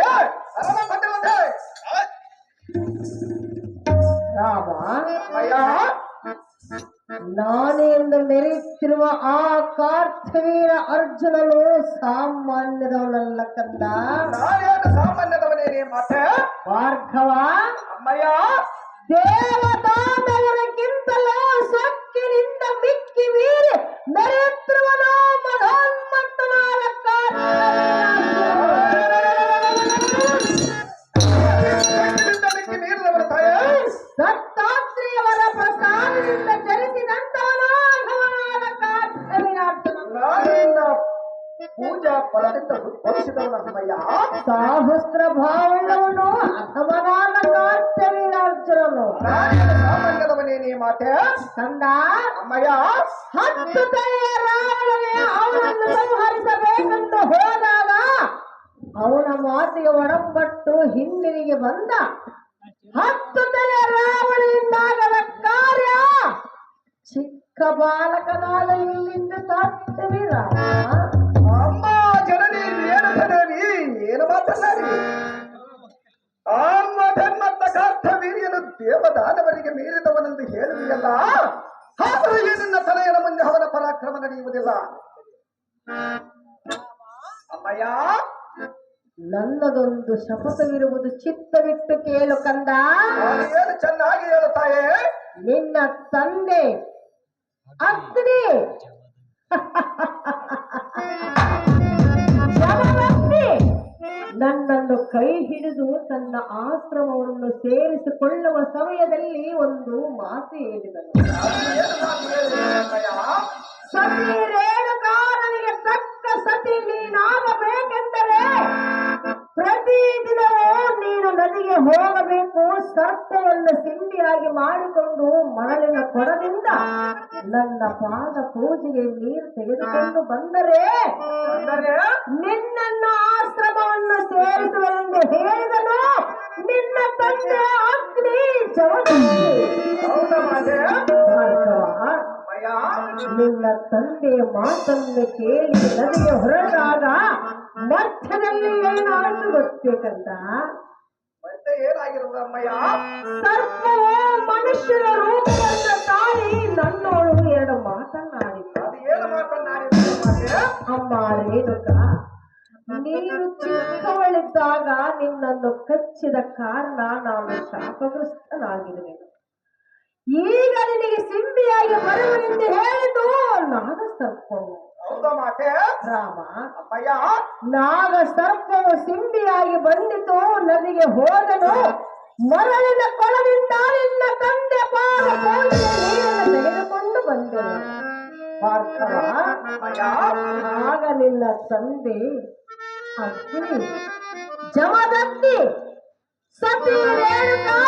ಅರಮ ಕೊಟ್ಟವಂತೆ. ರಾಮ ಅಯ್ಯ ನಾನೆಂದು ಮೆರೆಯುತ್ತಿರುವ ಆ ಕಾರ್ತವೀರ ಅರ್ಜುನನು ಸಾಮಾನ್ಯದವನಲ್ಲ ಕಂದ. ನಾನೇನು ಸಾಮಾನ್ಯದವನೇನೇ ಮಾತೆ. ಭಾರ್ಗವ ಅಮ್ಮಯ್ಯ ದೇವದಾನವರಿಗಿಂತಲೂ ಸೊಕ್ಕಿನಿಂದ ಮಿಕ್ಕಿ ಮೀರಿ ಮೆರೆಯುತ್ತಿರುವನು ಮನೋನ್ಮತ್ತನಾದ ನೀರಿದವರ ತಾಯೇ ದತ್ತಾತ್ರೇಯವರ ಪ್ರಸಾದದಿಂದ ಚಲಿಸಿದಂತವನು ಅಧಮನಾದ ಕಾರ್ತವೀರಾರ್ಜುನನು. ನಾನಿನ್ನ ಪೂಜಾ ಫಲದಿಂದ ಉದ್ಭವಿಸಿದವನ ಅಮ್ಮಯ್ಯ. ಸಹಸ್ರ ಭಾವಳ್ಳವನು ಅಧಮನಾದ ಕಾರ್ತವೀರಾರ್ಜುನನು. ನಾನೇನು ಸಾಮಾನ್ಯದವನೇನೇ ಮಾತೆ. ಕಂದ ಅಮ್ಮಯ್ಯ 10 ತಲೆಯ ರಾವಣನೇ ಅವನನ್ನು ಸಂಹರಿಸಬೇಕೆಂದು ಹೋದಾಗ ಅವನ ಮಾತಿಗೆ ಒಡಂಬಟ್ಟು ಹಿಂದಿರುಗಿ ಬಂದ 10 ತಲೆಯ ರಾವಣದಿಂದಾಗದ ಕಾರ್ಯ ಚಿಕ್ಕ ಬಾಲಕನಾದ ಇಲ್ಲಿಂದ ಸಾಧ್ಯವೇ ರಾಮ. ಅಮ್ಮ ಜನನಿ ರೇಣುಕ ದೇವಿ ಏನು ಮಾತನಾಡಿ ಅಮ್ಮ ಧರ್ಮತ್ತ ಕಾರ್ತವೀರ್ಯನು ದೇವದಾನವರಿಗೆ ಮೀರಿದವನೆಂದು ಹೇಳುವಿಯಲ್ಲ. ಆದರೂ ಈ ನಿನ್ನ ತಲೆಯನ ಮುಂದೆ ಅವನ ಪರಾಕ್ರಮ ನಡೆಯುವುದಿಲ್ಲ. ಅಮ್ಮಯ್ಯ ನನ್ನದೊಂದು ಶಪಥವಿರುವುದು ಚಿತ್ತವಿಟ್ಟು ಕೇಳು ಕಂದ. ನಾನು ಏನು ಚೆನ್ನಾಗಿ ಹೇಳುತ್ತಾಯೇ. ನಿನ್ನ ತಂದೆ ಅಗ್ನಿ ಜಮದಗ್ನಿ ನನ್ನನ್ನು ನಿನ್ನನ್ನು ಕೈ ಹಿಡಿದು ತನ್ನ ಆಶ್ರಮವನ್ನು ಸೇರಿಸಿಕೊಳ್ಳುವ ಸಮಯದಲ್ಲಿ ಒಂದು ಮಾತು ಹೇಳಿದನು. ಏನು ಮಾತು ಹೇಳಿದೆ ಅಮ್ಮಯ್ಯ? ಸತಿ ರೇಣುಕಾ, ನನಗೆ ತಕ್ಕ ಸತಿ ನೀನಾಗಬೇಕೆಂದರೆ ಪ್ರತಿದಿನವೂ ನೀನು ನದಿಗೆ ಹೋಗಬೇಕು. ಸರ್ಪವನ್ನು ಸಿಂಬಿಯಾಗಿ ಮಾಡಿಕೊಂಡು ಮರಳಿನ ಕೊಡದಿಂದ ನನ್ನ ಪಾದ ಪೂಜೆಗೆ ನೀರು ತೆಗೆದುಕೊಂಡು ಬಂದರೆ ನಿನ್ನನ್ನು ಆಶ್ರಮವನ್ನು ಸೇರಿಸುವರೆಂದು ಹೇಳಿದನು. ನಿನ್ನ ತಂದೆ ಅಗ್ನಿ ಹೌದಾ ಮಾತೆ? ನಿನ್ನ ತಂದೆ ಮಾತನ್ನು ಕೇಳಿ ನದಿಗೆ ಹೊರಟಾಗ ಮಧ್ಯದಲ್ಲಿ ಏನಾಯ್ತು ಗೊತ್ತೇಕಂತ? ಮತ್ತೆ ಏನಾಗಿರುವುದು ಅಮ್ಮಯ್ಯ? ಸರ್ಪವು ಮನುಷ್ಯನ ರೂಪವನ್ನು ತಾಳಿ ನನ್ನೋಳು ಎರಡು ಮಾತನ್ನಾಡಿತು. ಅದು ಏನು ಮಾತನ್ನಾಡಿದ್ರು ಮಾತೆ? ಅಮ್ಮ ರೇಣುಕ, ನೀನು ಚಿಕ್ಕವಳಿದ್ದಾಗ ನಿನ್ನನ್ನು ಕಚ್ಚಿದ ಕಾರಣ ನಾನು ಶಾಪಗ್ರಸ್ತನಾಗಿರುವೆನು. ಈಗ ನಿನಗೆ ಸಿಂಬಿಯಾಗಿ ಬರುವನೆಂದು ಹೇಳಿತು ನಾಗ ಸರ್ಪವು. ಹೌದಾ ಮಾತೆ? ರಾಮ, ಅಮ್ಮಯ್ಯ, ನಾಗ ಸರ್ಪವು ಸಿಂಬಿಯಾಗಿ ಬಂದಿತು. ನದಿಗೆ ಹೋದನು. ಮರಳಿನ ಕೊಳದಿಂದ ನಿನ್ನ ತಂದೆ ಪಾದ ಪೂಜೆಯ ನೀರನ್ನು ತೆಗೆದುಕೊಂಡು ಬಂದನು. ಭಾರ್ಗವ, ಆಗ ನಿನ್ನ ತಂದೆ ಅಗ್ನಿ ಜಮದಗ್ನಿ ಸತಿ ರೇಣುಕಾ,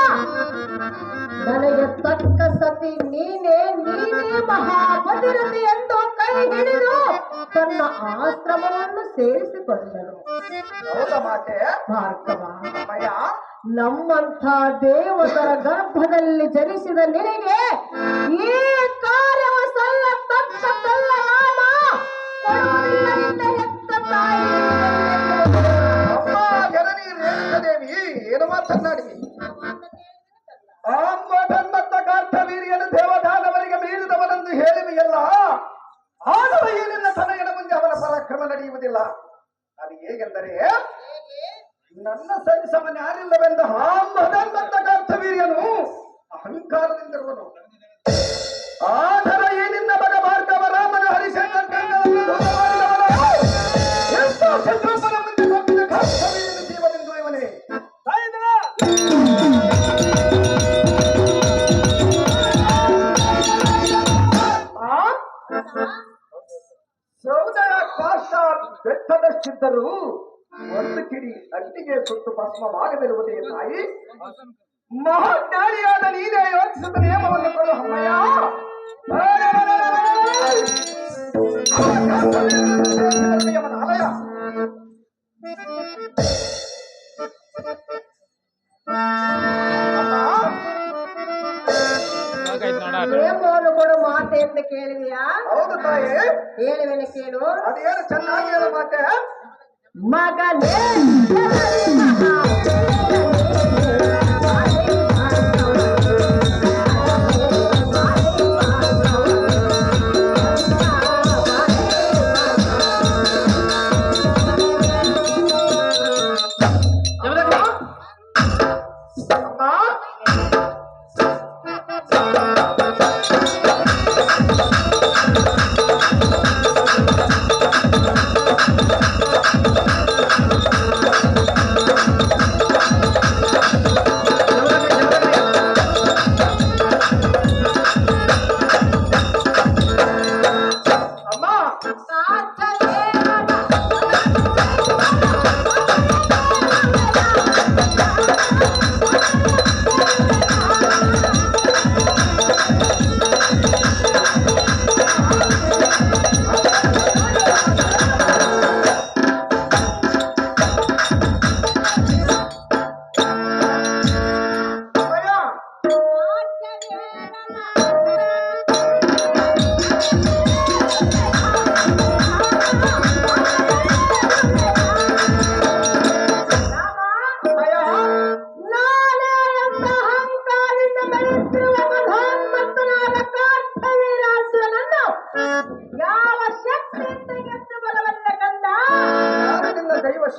ನನಗೆ ತಕ್ಕ ಸತಿ ನೀನೇ ಮಹಾಭದ್ರತೆ ಎಂದು ಕೈ ಹಿಡಿದು ತನ್ನ ಆಶ್ರಮವನ್ನು ಸೇರಿಸಿಕೊಂಡನು. ಹೌದಾ ಮಾತೆ? ಭಾರ್ಗವ, ಅಮ್ಮಯ್ಯ, ನಮ್ಮಂಥ ದೇವತರ ಗರ್ಭದಲ್ಲಿ ಜನಿಸಿದ ನಿನಗೆ ಈ ಕಾರ್ಯವ ಸಲ್ಲ ತಕ್ಕಲ್ಲ. ರಾಮ ಕೊಡುವುದಿಲ್ಲ ನಿನ್ನ ಹೆತ್ತ ತಾಯಿ. ಅಮ್ಮ ಜನನಿ ರೇಣುಕದೇವಿ ಏನು ಮಾತನ್ನಾಡಿ? ಅಂಬಧನ್ಮತ್ತ ಕಾರ್ತವೀರ್ಯನು ದೇವದಾನವರಿಗೆ ಮೀರಿದವನೆಂದು ಹೇಳಿವೆಯಲ್ಲ, ಆದರೂ ಈ ನಿನ್ನ ತನಗನ ಮುಂದೆ ಅವನ ಪರಾಕ್ರಮ ನಡೆಯುವುದಿಲ್ಲ. ಅದು ಹೇಗೆಂದರೆ, ನನ್ನ ಸರಿಸಮನೆ ಯಾರಿಲ್ಲವೆಂದ ಅಂಬಧನ್ಮತ್ತ ಕಾರ್ತವೀರ್ಯನು ಅಹಂಕಾರದಿಂದಿರುವನು. ಆದರೆ ಈ ನಿನ್ನ ಮಗ ಭಾರ್ಗವ ರಾಮನ ಹರಿಶಂಕರನ್ನು ದೂರ ಮಾಡಿದವನು ಎಷ್ಟೋ ಶತ್ರುಪನ ಮುಂದೆ ಹೋಗಿದ ಕಾರ್ತವೀರ್ಯನು ಜೀವನೆಂದು ಇವನೇ. ಸೌದಯ ಕಾಶ ಬೆಟ್ಟದಷ್ಟಿದ್ದರೂ ಒಂದು ಕಿಡಿ ಅಗ್ನಿಗೆ ಸುಟ್ಟು ಭಸ್ಮವಾಗದಿರುವುದೇ ತಾಯಿ. ಮಹಾಜ್ಞಾನಿಯಾದ ನೀನೇ ಯೋಚಿಸಿದ ನಿಯಮವನ್ನು ಕೊಡು ಅಮ್ಮಯ್ಯ. ಅವನ ಆಲಯ ನೇಮವನ್ನು ಕೊಡು ಮಾತೆ ಎಂದು ಕೇಳಿದೆಯಾ? ಹೌದು ತಾಯಿ, ಹೇಳುವೆನು ಕೇಳು. ಅದೇನು ಚೆನ್ನಾಗಿ ಹೇಳ ಮಾತೆ. ಮಗನೇ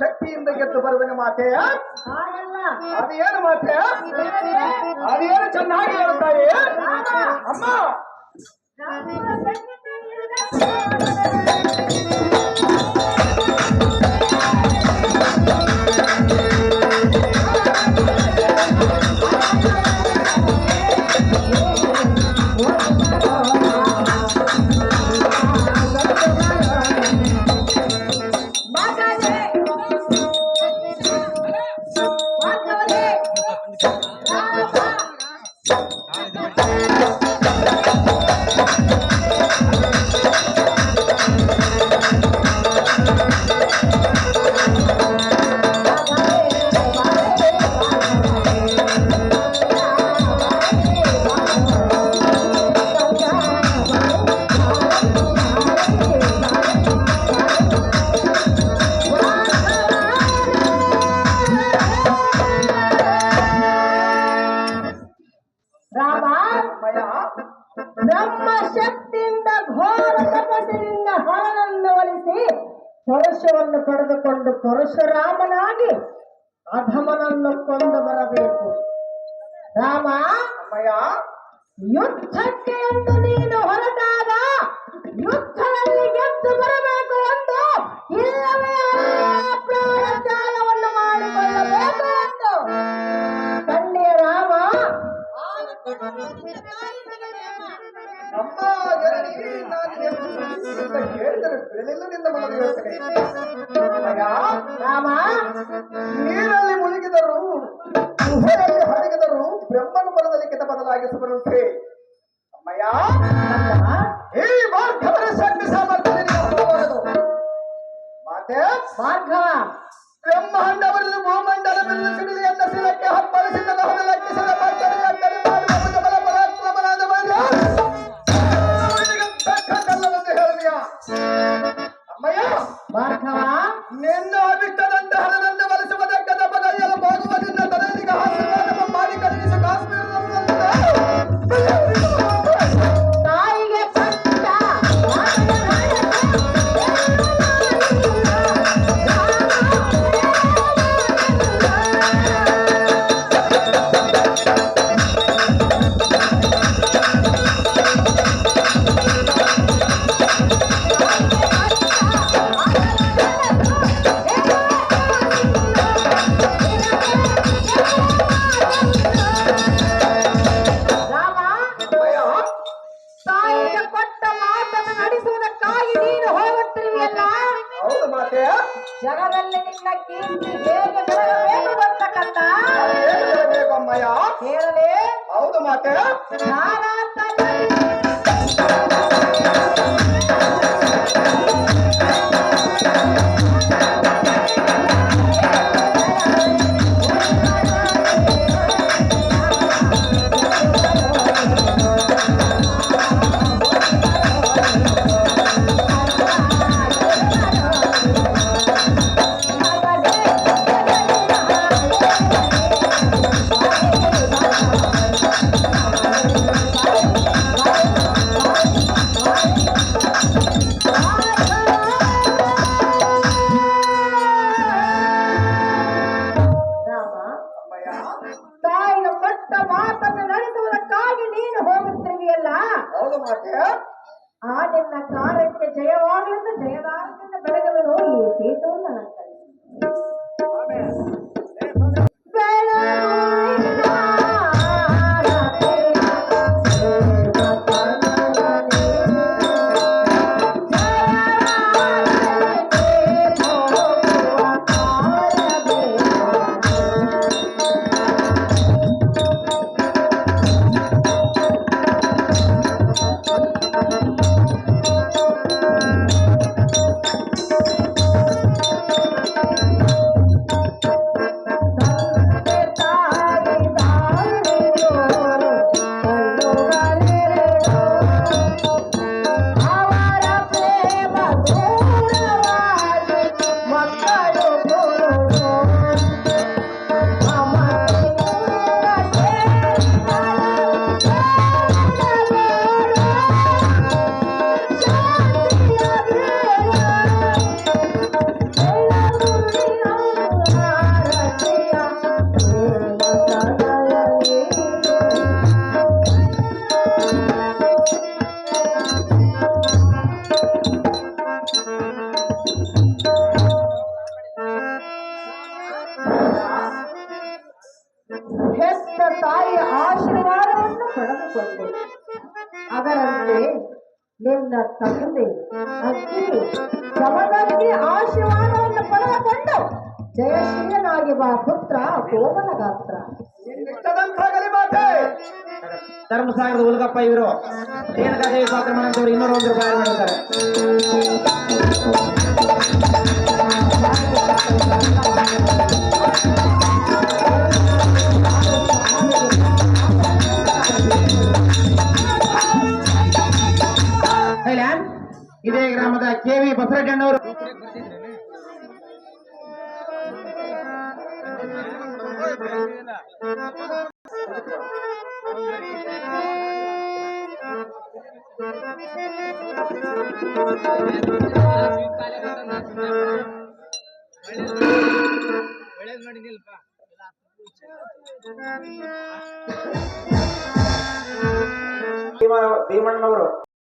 ಶಕ್ತಿಯಿಂದ ಗೆದ್ದು ಬರುವೆನು ಮಾತೆ. ಹಾಗಲ್ಲ, ಅದೇನು ಮಾತೆ? ಅದೇನು ಚೆನ್ನಾಗಿ ಹೇಳ್ತಾರೆ ಅಮ್ಮ. ಅಮ್ಮಯ್ಯ ಬ್ರಹ್ಮ ಶಕ್ತಿಯಿಂದ ಘೋರ ತಪಸ್ಸಿನಿಂದ ಹರನನ್ನು ಒಲಿಸಿ ಪರಶುವನ್ನು ಪಡೆದುಕೊಂಡು ಪರಶುರಾಮನಾಗಿ ಅಧಮನನ್ನು ಕೊಂದು ಬರಬೇಕು. ರಾಮ, ಅಮ್ಮಯ್ಯ ಯುದ್ಧಕ್ಕೆ ಎಂದು ನೀನು ಹೊರಟಾಗ ಯುದ್ಧದಲ್ಲಿ ಗೆದ್ದು ಬರಬೇಕು ಎಂದು, ಇಲ್ಲವೇ ಪ್ರಾಣತ್ಯಾಗವನ್ನು ಮಾಡಿಕೊಳ್ಳಬೇಕು ಎಂದು ಕಂಡೆ ರಾಮ. ಅಮ್ಮ ಜನನಿ ನಾನು ಎಷ್ಟು ಹೇಳಿದರೆ ಬೆಳೆಯಲು ನಿನ್ನ ಮನವಿ ಯೋಚನೆ. ಅಮ್ಮಯ್ಯ ರಾಮ, ನೀರಲ್ಲಿ ಮುಳುಗಿದರು ಗುಹೆಯಲ್ಲಿ ಹಡಗಿದರು ಬ್ರಹ್ಮನ ಬಲದಲ್ಲಿ ಕೆಟ್ಟ ಬದಲಾಗಿಸಬರುತ್ತೇ. ಅಮ್ಮಯ್ಯ ಈ ಮಾರ್ಗವರ ಶಕ್ತಿ ಸಾಮರ್ಥ್ಯ ಮಾತೆ ಭಾರ್ಗವ, ಬ್ರಹ್ಮಾಂಡವನ್ನು ಭೂಮಂಡಲವನ್ನು ಸಿಡಿಲಿ ಎಂದ ಶಿರಕ್ಕೆ ಹಪ್ಪಳಿಸಿದ ಹೊರಲಕ್ಕಿಸಿದ ಭಕ್ತರಿಗೆ ಅಕ್ಕರೆ ಮಾಡುವ ಭುಜಬಲ ಪರಾಕ್ರಮನಾದ ಕಲ್ಲವೆಂದು ಹೇಳಿದೆಯಾ? ಅಮ್ಮಯ್ಯ ಭಾರ್ಗವ, ನಿನ್ನ ಅಭಿಷ್ಟದಂತೆ ಹಣನನ್ನು ಬಳಸುವುದಕ್ಕೆ ತಪ್ಪಗೈಯಲು ಹೋಗುವುದರಿಂದ ತಲೆಗೆ ಆಶೀರ್ವಾದ ಮಾಡಿ ಕಳುಹಿಸಿ ತಾಯಿಗೆ ಪಟ್ಟ ರಾಮ, ತಾಯಿಗೆ ಕೊಟ್ಟ ಮಾತನ್ನು ನಡೆಸುವುದಕ್ಕಾಗಿ ನೀನು ಹೋಗುತ್ತಿರುವೆಯಲ್ಲ, ಹೌದು ಮಾತೆ ಜಗದಲ್ಲಿ ನಿನ್ನ ಕೀರ್ತಿ ಹೇಗೆ ಬೆಳಗಬೇಕು ಅಂತಕ್ಕಂಥ ಏನು ಹೇಳಬೇಕು ಅಮ್ಮಯ್ಯ? ಹೇಳಲೇ. ಹೌದು ಮಾತೆ ರಾಮ, ಅಮ್ಮಯ್ಯ ತಾಯಿಗೆ ಕೊಟ್ಟ ಮಾತನ್ನು ನಡೆಸುವುದಕ್ಕಾಗಿ ನೀನು ಹೋಗುತ್ತಿರುವೆಯಲ್ಲ, ಹೌದು ಮಾತೆ ಆ ನಿನ್ನ ಕಾರ್ಯಕ್ಕೆ ಜಯವಾಗಲೆಂದು ಜಯದಾರದಿಂದ ಬೆಳಗಲು ಈ ಪೀಠವನ್ನು ಅಲಂಕರಿಸಿ ಹೆತ್ತ ತಾಯಿಯ ಆಶೀರ್ವಾದವನ್ನು ಪಡೆದುಕೊಂಡೆ. ಅದರಂತೆ ನಿನ್ನ ತಂದೆ ಅಗ್ನಿ ಸಮದಗ್ನಿ ಆಶೀರ್ವಾದವನ್ನು ಪಡೆದುಕೊಂಡು ಜಯಶೀಲನಾಗಿ ಬಾ ಪುತ್ರ ಕೋಮಲ ಗಾತ್ರ. ನಿನ್ನಿಷ್ಟದಂತಾಗಲಿ ಮಾತೆ. ಧರ್ಮಸಾಗರದ ಉಲ್ಗಪ್ಪ ಇವರು ರೇಣುಕಾದೇವಿ ಪಾತ್ರ ಮಾಡಂತವ್ರು 201 ರೂಪಾಯಿ ಮಾಡಿದ್ದಾರೆ. ಇದೇ ಗ್ರಾಮದ KV ಬಸವರಾಜಣ್ಣವರು ಇಲ್ಲ ಭೀಮಣ್ಣನವರು